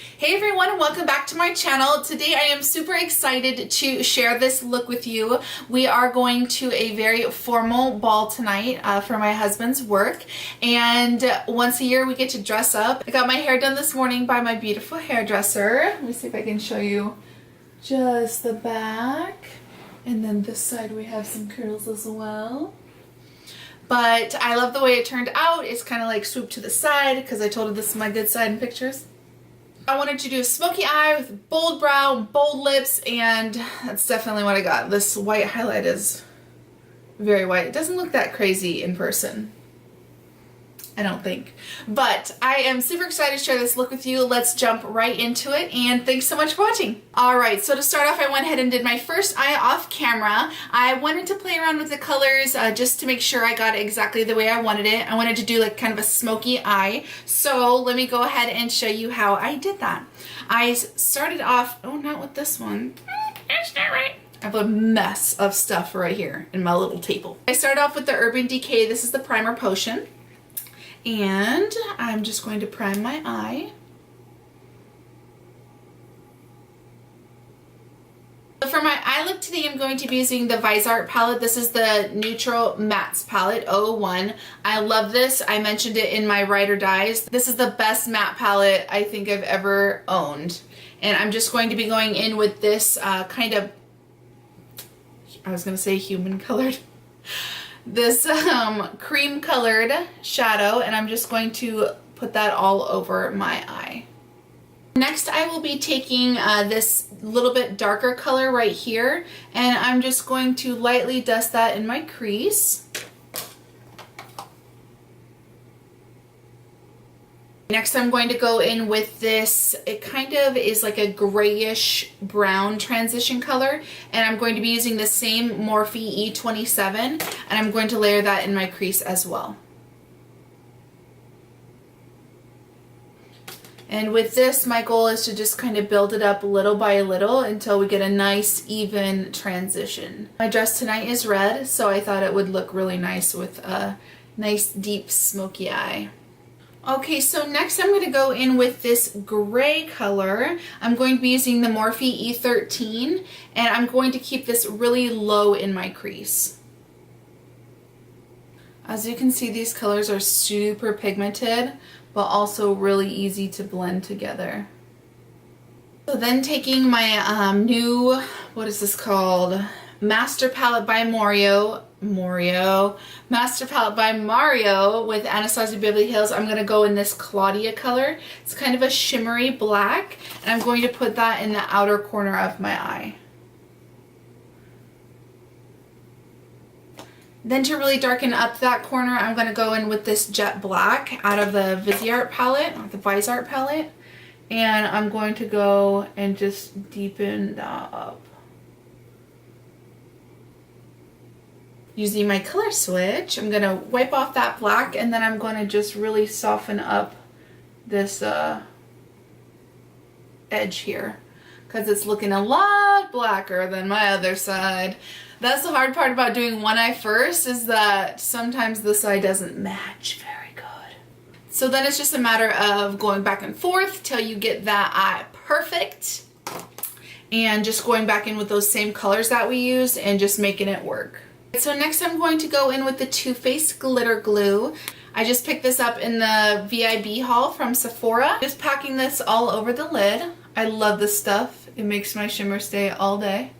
Hey everyone, and welcome back to my channel. Today I am super excited to share this look with you. We are going to a very formal ball tonight for my husband's work, and once a year we get to dress up. I got my hair done this morning by my beautiful hairdresser. Let me see if I can show you just the back, and then this side we have some curls as well. But I love the way it turned out. It's kind of like swooped to the side because I told her this is my good side in pictures. I wanted to do a smoky eye with bold brow, bold lips, and that's definitely what I got. This white highlight is very white. It doesn't look that crazy in person, I don't think. But I am super excited to share this look with you. Let's jump right into it, and thanks so much for watching. Alright, so to start off, I went ahead and did my first eye off camera. I wanted to play around with the colors just to make sure I got it exactly the way I wanted it. I wanted to do like kind of a smoky eye. So let me go ahead and show you how I did that. I started off, oh, not with this one. That's not right. I have a mess of stuff right here in my little table. I started off with the Urban Decay. This is the primer potion. And I'm just going to prime my eye. So for my eye look today, I'm going to be using the Viseart palette. This is the Neutral Mattes palette, 001. I love this. I mentioned it in my Ride or Dies. This is the best matte palette I think I've ever owned. And I'm just going to be going in with this kind of, I was going to say human colored. This cream colored shadow, and I'm just going to put that all over my eye. Next, I will be taking this little bit darker color right here, and I'm just going to lightly dust that in my crease. Next, I'm going to go in with this, it kind of is like a grayish brown transition color, and I'm going to be using the same Morphe E27, and I'm going to layer that in my crease as well. And with this, my goal is to just kind of build it up little by little until we get a nice even transition. My dress tonight is red, so I thought it would look really nice with a nice deep smoky eye. Okay, so next I'm going to go in with this gray color. I'm going to be using the Morphe E13, and I'm going to keep this really low in my crease. As you can see, these colors are super pigmented, but also really easy to blend together. So then taking my new, what is this called? Master Palette by Master Palette by Mario with Anastasia Beverly Hills. I'm going to go in this Claudia color. It's kind of a shimmery black, and I'm going to put that in the outer corner of my eye. Then to really darken up that corner, I'm going to go in with this jet black out of the Viseart palette, or the Viseart palette, and I'm going to go and just deepen that up. Using my color switch, I'm going to wipe off that black, and then I'm going to just really soften up this edge here because it's looking a lot blacker than my other side. That's the hard part about doing one eye first, is that sometimes this eye doesn't match very good. So then it's just a matter of going back and forth till you get that eye perfect, and just going back in with those same colors that we used and just making it work. So next I'm going to go in with the TooFaced Glitter Glue. I just picked this up in the VIB haul from Sephora. Just packing this all over the lid. I love this stuff. It makes my shimmer stay all day.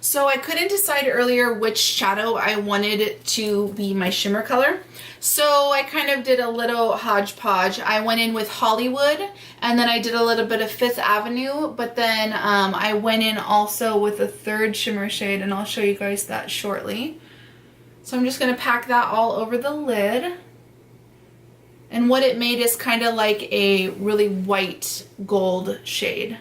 So I couldn't decide earlier which shadow I wanted to be my shimmer color. So I kind of did a little hodgepodge. I went in with Hollywood, and then I did a little bit of Fifth Avenue, but then I went in also with a third shimmer shade, and I'll show you guys that shortly. So I'm just going to pack that all over the lid. And what it made is kind of like a really white gold shade.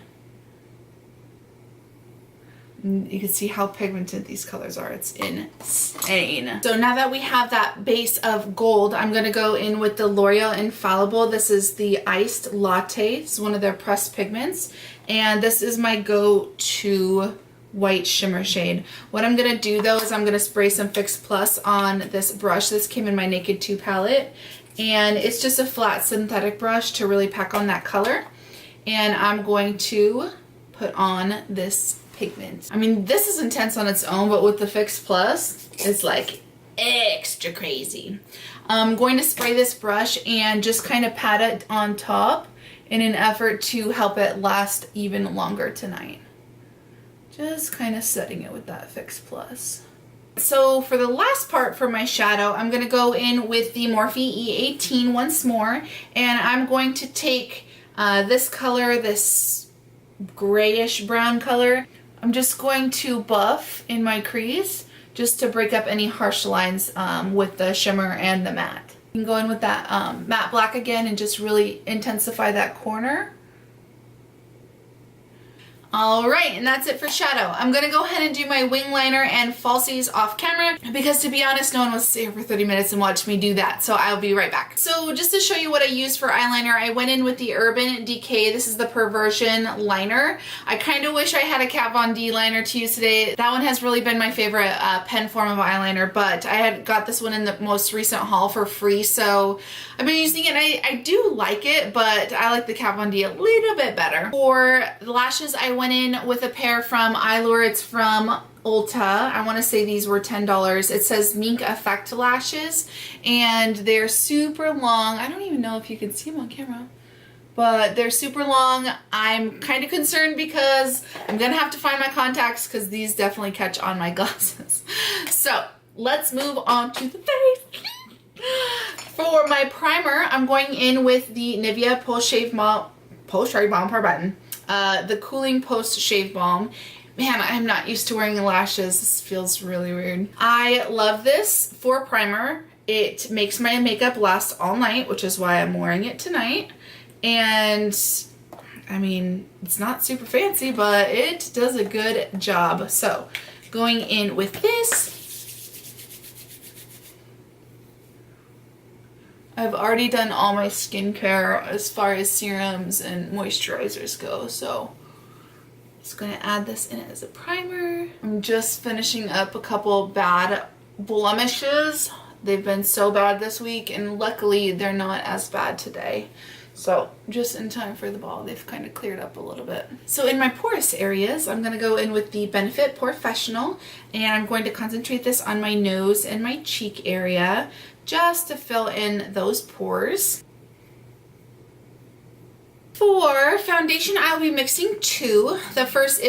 You can see how pigmented these colors are. It's insane. So now that we have that base of gold, I'm going to go in with the L'Oreal Infallible. This is the Iced Latte. It's one of their pressed pigments. And this is my go-to white shimmer shade. What I'm going to do though is I'm going to spray some Fix Plus on this brush. This came in my Naked 2 palette. And it's just a flat synthetic brush to really pack on that color. and I'm going to put on this pigment. I mean, this is intense on its own, but with the Fix Plus, it's like extra crazy. I'm going to spray this brush and just kind of pat it on top in an effort to help it last even longer tonight. Just kind of setting it with that Fix Plus. So for the last part for my shadow, I'm going to go in with the Morphe E18 once more, and I'm going to take this color, this grayish brown color. I'm just going to buff in my crease just to break up any harsh lines with the shimmer and the matte. You can go in with that matte black again and just really intensify that corner. Alright, and that's it for shadow. I'm going to go ahead and do my wing liner and falsies off camera because, to be honest, no one wants to stay here for 30 minutes and watch me do that, so I'll be right back. So just to show you what I used for eyeliner, I went in with the Urban Decay. This is the Perversion liner. I kind of wish I had a Kat Von D liner to use today. That one has really been my favorite pen form of eyeliner, but I had got this one in the most recent haul for free, so I've been using it. I do like it, but I like the Kat Von D a little bit better. For lashes, I went in with a pair from Eyelure. It's from Ulta. I want to say these were $10. It says Mink Effect lashes, and they're super long. I don't even know if you can see them on camera, but they're super long. I'm kind of concerned because I'm gonna have to find my contacts because these definitely catch on my glasses. So let's move on to the face. For my primer, I'm going in with the Nivea Post Balm Per Button. The Cooling Post Shave Balm. Man, I'm not used to wearing lashes. This feels really weird. I love this for primer. It makes my makeup last all night, which is why I'm wearing it tonight. And I mean, it's not super fancy, but it does a good job. So going in with this. I've already done all my skincare as far as serums and moisturizers go, so just going to add this in as a primer. I'm just finishing up a couple bad blemishes. They've been so bad this week, and luckily they're not as bad today. So just in time for the ball, they've kind of cleared up a little bit. So in my porous areas, I'm going to go in with the Benefit Porefessional, and I'm going to concentrate this on my nose and my cheek area, just to fill in those pores. For foundation, I'll be mixing two. The first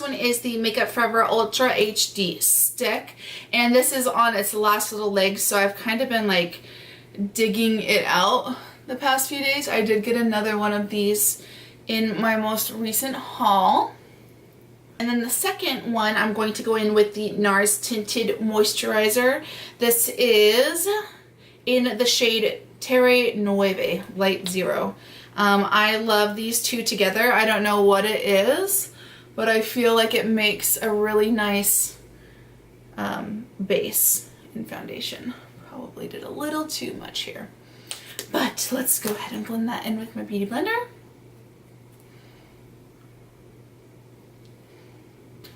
one is the Makeup Forever Ultra HD stick, and this is on its last little leg, so I've kind of been like digging it out the past few days. I did get another one of these in my most recent haul. And then the second one, I'm going to go in with the NARS Tinted Moisturizer. This is in the shade Terre Nueve Light Zero. I love these two together. I don't know what it is, but I feel like it makes a really nice base in foundation. Probably did a little too much here. But let's go ahead and blend that in with my Beauty Blender.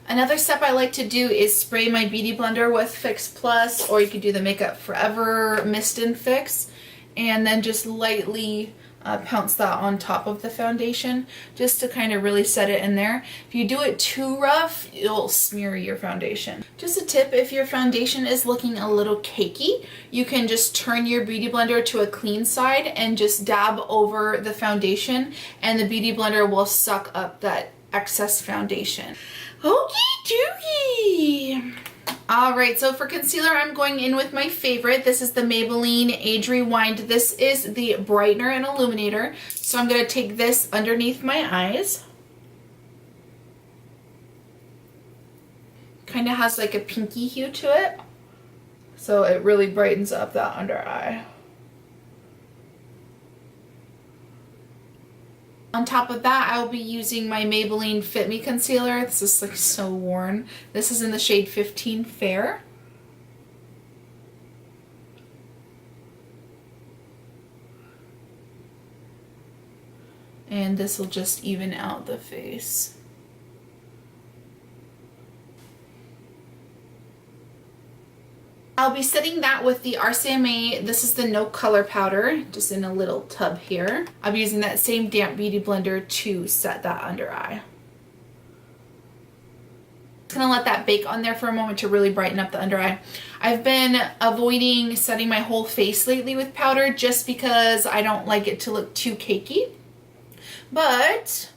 Another step I like to do is spray my Beauty Blender with Fix Plus, or you could do the Makeup Forever Mist and Fix, and then just lightly pounce that on top of the foundation just to kind of really set it in there. If you do it too rough, you'll smear your foundation. Just a tip, if your foundation is looking a little cakey, you can just turn your Beauty Blender to a clean side and just dab over the foundation, and the Beauty Blender will suck up that excess foundation. Okie dokie! Alright, so for concealer, I'm going in with my favorite. This is the Maybelline Age Rewind. This is the Brightener and Illuminator. So I'm going to take this underneath my eyes. Kind of has like a pinky hue to it, so it really brightens up that under eye. On top of that, I will be using my Maybelline Fit Me Concealer. This is like so worn. This is in the shade 15 Fair. And this will just even out the face. I'll be setting that with the RCMA. This is the No Color Powder, just in a little tub here. I'll be using that same damp beauty blender to set that under eye. Just gonna let that bake on there for a moment to really brighten up the under eye. I've been avoiding setting my whole face lately with powder just because I don't like it to look too cakey. But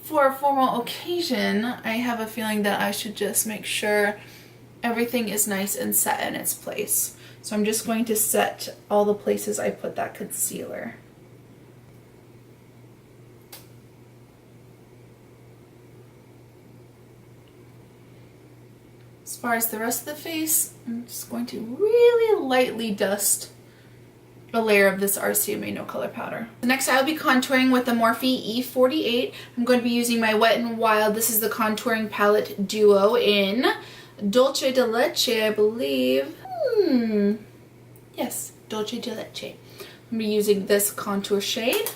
for a formal occasion, I have a feeling that I should just make sure everything is nice and set in its place. So I'm just going to set all the places I put that concealer. As far as the rest of the face, I'm just going to really lightly dust a layer of this RCMA No Color Powder. Next, I'll be contouring with the Morphe E48. I'm going to be using my Wet n Wild. This is the contouring palette duo in Dolce de Leche, I believe. Yes, Dolce de Leche. I'm going to be using this contour shade.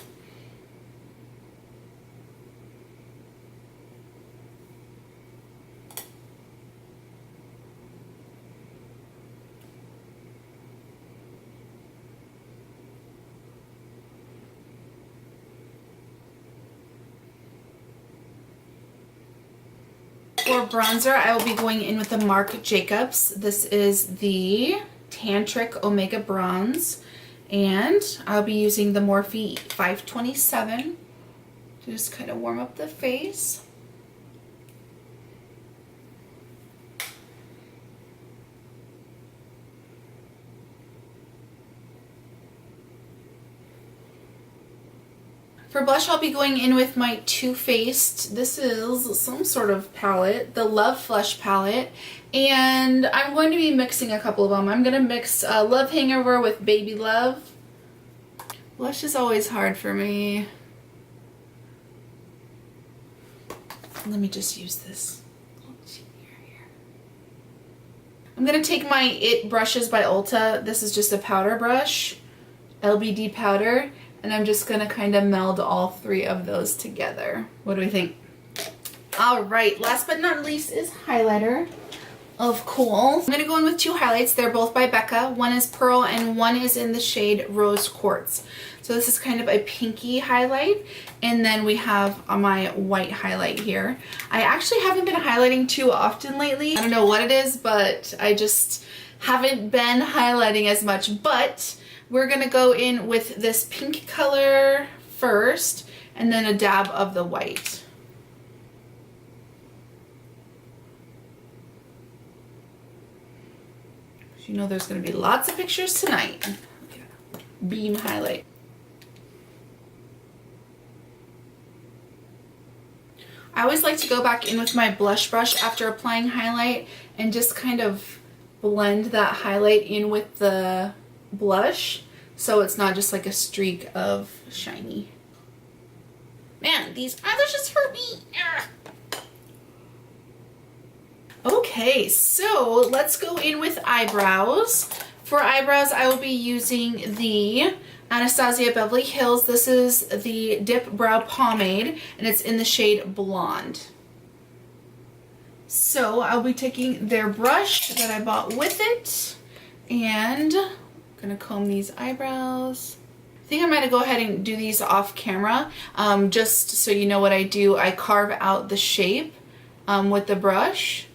For bronzer, I will be going in with the Marc Jacobs. This is the Tantric Omega Bronze, and I'll be using the Morphe 527 to just kind of warm up the face. For blush, I'll be going in with my TooFaced. This is some sort of palette, the Love Flush palette, and I'm going to be mixing a couple of them. I'm going to mix Love Hangover with Baby Love. Blush is always hard for me. Let me just use this. I'm going to take my It brushes by Ulta. This is just a powder brush, LBD powder. And I'm just going to kind of meld all three of those together. What do we think? Alright, last but not least is highlighter. Of course. I'm going to go in with two highlights. They're both by Becca. One is Pearl and one is in the shade Rose Quartz. So this is kind of a pinky highlight. And then we have my white highlight here. I actually haven't been highlighting too often lately. I don't know what it is, but I just haven't been highlighting as much. But we're going to go in with this pink color first, and then a dab of the white. You know there's going to be lots of pictures tonight. Beam highlight. I always like to go back in with my blush brush after applying highlight and just kind of blend that highlight in with the blush so it's not just like a streak of shiny. Man, these eyelashes hurt me. Okay, so let's go in with eyebrows. For eyebrows, I will be using the Anastasia Beverly Hills. This is the Dip Brow Pomade, and it's in the shade Blonde. So I'll be taking their brush that I bought with it, and I'm gonna comb these eyebrows. I think I might go ahead and do these off camera, just so you know what I do. I carve out the shape with the brush,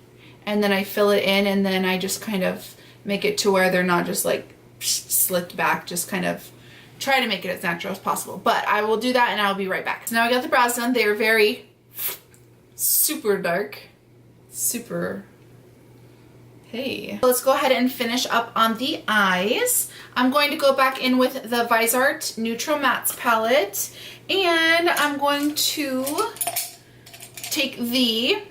and then I fill it in, and then I just kind of make it to where they're not just like slicked back, just kind of try to make it as natural as possible. But I will do that and I'll be right back. So now I got the brows done. They are very super dark. Super. Hey. Let's go ahead and finish up on the eyes. I'm going to go back in with the Viseart Neutral Mattes palette, and I'm going to take the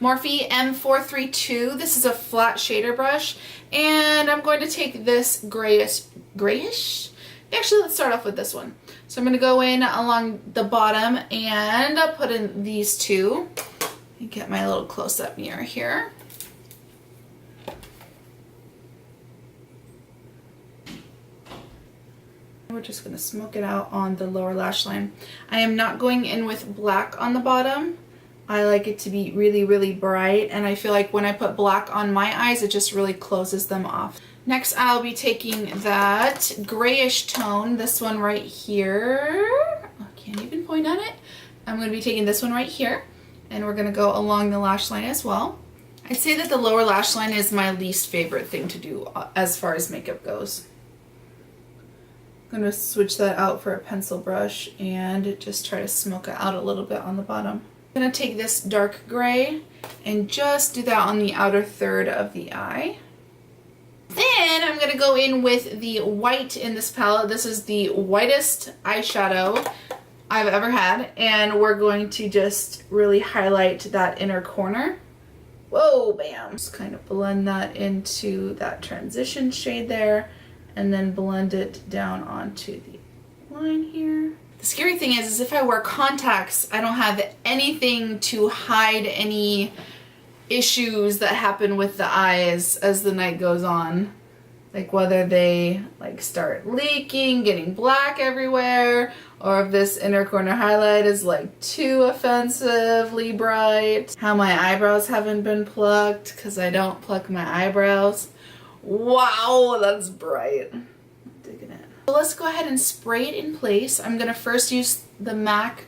Morphe M432. This is a flat shader brush, and I'm going to take this grayish? Actually, let's start off with this one. So I'm going to go in along the bottom and I'll put in these two. Get my little close-up mirror here. We're just going to smoke it out on the lower lash line. I am not going in with black on the bottom. I like it to be really, really bright, and I feel like when I put black on my eyes, it just really closes them off. Next, I'll be taking that grayish tone, this one right here. I can't even point at it. I'm going to be taking this one right here, and we're going to go along the lash line as well. I'd say that the lower lash line is my least favorite thing to do as far as makeup goes. I'm going to switch that out for a pencil brush and just try to smoke it out a little bit on the bottom. I'm going to take this dark gray and just do that on the outer third of the eye. Then I'm going to go in with the white in this palette. This is the whitest eyeshadow I've ever had, and we're going to just really highlight that inner corner. Whoa, bam! Just kind of blend that into that transition shade there, and then blend it down onto the line here. The scary thing is if I wear contacts, I don't have anything to hide any issues that happen with the eyes as the night goes on. Like whether they like start leaking, getting black everywhere, or if this inner corner highlight is like too offensively bright. How my eyebrows haven't been plucked because I don't pluck my eyebrows. Wow, that's bright. I'm digging it. So let's go ahead and spray it in place. I'm gonna first use the MAC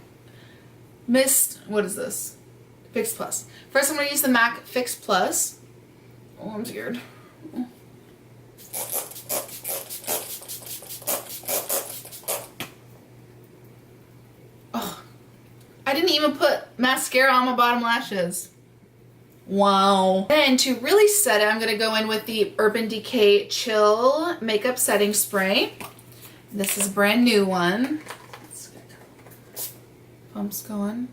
Mist, what is this? Fix Plus. First I'm gonna use the MAC Fix Plus. Oh, I'm scared. Oh, I didn't even put mascara on my bottom lashes. Wow. Then to really set it, I'm going to go in with the Urban Decay Chill Makeup Setting Spray. This is a brand new one. Let's get pumps going.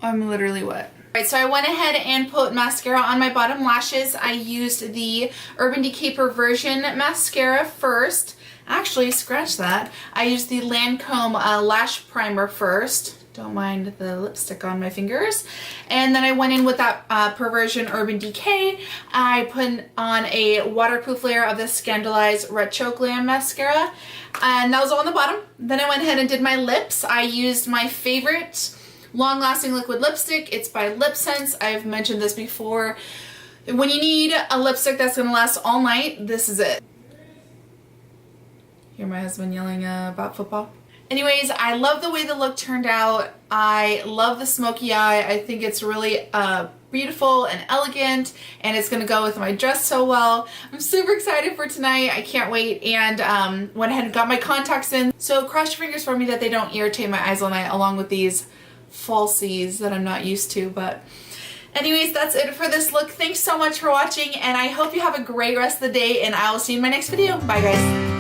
I'm literally wet. Alright, so I went ahead and put mascara on my bottom lashes. I used the Urban Decay Perversion mascara first. Actually, scratch that. I used the Lancome lash primer first. Don't mind the lipstick on my fingers. And then I went in with that Perversion Urban Decay. I put on a waterproof layer of the Scandalized Retro Glam mascara. And that was all on the bottom. Then I went ahead and did my lips. I used my favorite long-lasting liquid lipstick. It's by Lip Sense. I've mentioned this before. When you need a lipstick that's going to last all night, this is it. Hear my husband yelling about football. Anyways, I love the way the look turned out. I love the smoky eye. I think it's really beautiful and elegant, and it's going to go with my dress so well. I'm super excited for tonight. I can't wait, and went ahead and got my contacts in. So cross your fingers for me that they don't irritate my eyes all night, along with these falsies that I'm not used to. But anyways, that's it for this look. Thanks so much for watching, and I hope you have a great rest of the day, and I will see you in my next video. Bye guys.